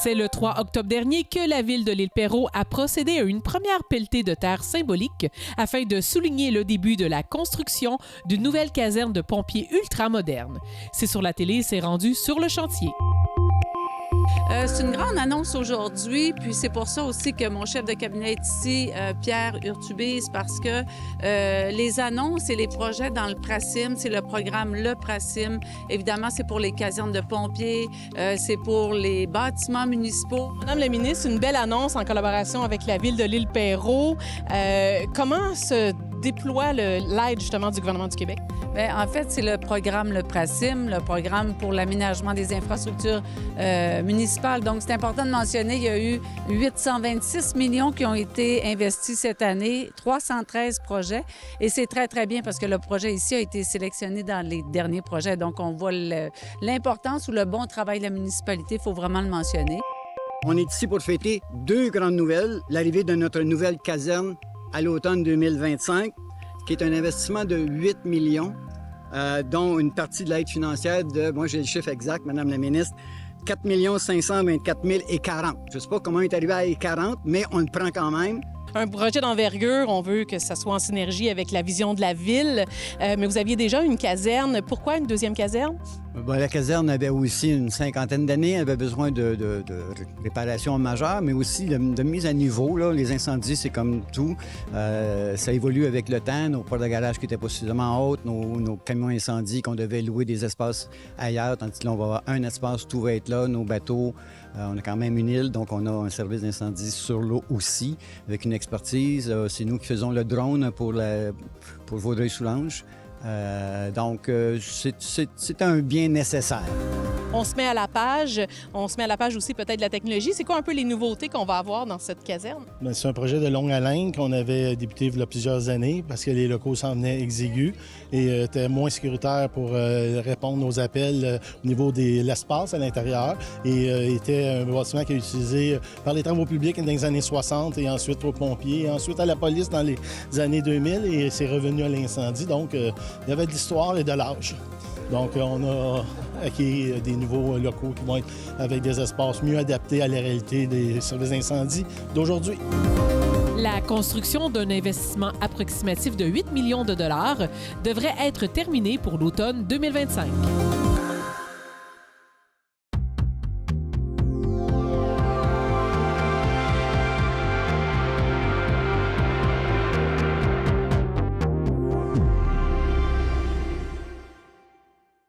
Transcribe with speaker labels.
Speaker 1: C'est le 3 octobre dernier que la ville de l'Île-Perrot a procédé à une première pelletée de terre symbolique afin de souligner le début de la construction d'une nouvelle caserne de pompiers ultramoderne. C'est sur la télé, c'est rendu sur le chantier.
Speaker 2: C'est une grande annonce aujourd'hui, puis c'est pour ça aussi que mon chef de cabinet est ici, Pierre Urtubise, parce que les annonces et les projets dans le Pracim, c'est le programme Le Pracim. Évidemment, c'est pour les casernes de pompiers, c'est pour les bâtiments municipaux.
Speaker 3: Madame la ministre, une belle annonce en collaboration avec la ville de l'Île-Perrot. Comment se déploie l'aide justement du gouvernement du Québec?
Speaker 2: Bien, en fait, c'est le programme Le Pracim, le programme pour l'aménagement des infrastructures municipales. Donc, c'est important de mentionner, il y a eu 826 millions qui ont été investis cette année, 313 projets. Et c'est très, très bien parce que le projet ici a été sélectionné dans les derniers projets. Donc, on voit l'importance ou le bon travail de la municipalité, il faut vraiment le mentionner.
Speaker 4: On est ici pour fêter deux grandes nouvelles. L'arrivée de notre nouvelle caserne à l'automne 2025, qui est un investissement de 8 millions, dont une partie de l'aide financière de, moi j'ai le chiffre exact, Madame la ministre, 4 524 040. Je ne sais pas comment on est arrivé à 40, mais on le prend quand même.
Speaker 3: Un projet d'envergure, on veut que ça soit en synergie avec la vision de la ville. Mais vous aviez déjà une caserne. Pourquoi une deuxième caserne?
Speaker 4: Bon, la caserne avait aussi une cinquantaine d'années. Elle avait besoin de réparations majeures, mais aussi de mise à niveau. Là. Les incendies, c'est comme tout. Ça évolue avec le temps. Nos portes de garage qui étaient pas suffisamment hautes, nos camions incendies qu'on devait louer des espaces ailleurs, tandis que là, on va avoir un espace, tout va être là. Nos bateaux, on a quand même une île, donc on a un service d'incendie sur l'eau aussi, avec une expertise. C'est nous qui faisons le drone pour Vaudreuil-Soulanges. Donc, c'est un bien nécessaire.
Speaker 3: On se met à la page. On se met à la page aussi peut-être de la technologie. C'est quoi un peu les nouveautés qu'on va avoir dans cette caserne?
Speaker 5: Bien, c'est un projet de longue haleine qu'on avait débuté il y a plusieurs années parce que les locaux s'en venaient exigus et étaient moins sécuritaires pour répondre aux appels au niveau de l'espace à l'intérieur. Et était un bâtiment qui est utilisé par les travaux publics dans les années 60 et ensuite aux pompiers et ensuite à la police dans les années 2000 et c'est revenu à l'incendie. Donc, il y avait de l'histoire et de l'âge. Donc, on a acquis des nouveaux locaux qui vont être avec des espaces mieux adaptés à la réalité des services d'incendie d'aujourd'hui.
Speaker 1: La construction d'un investissement approximatif de 8 millions de dollars devrait être terminée pour l'automne 2025.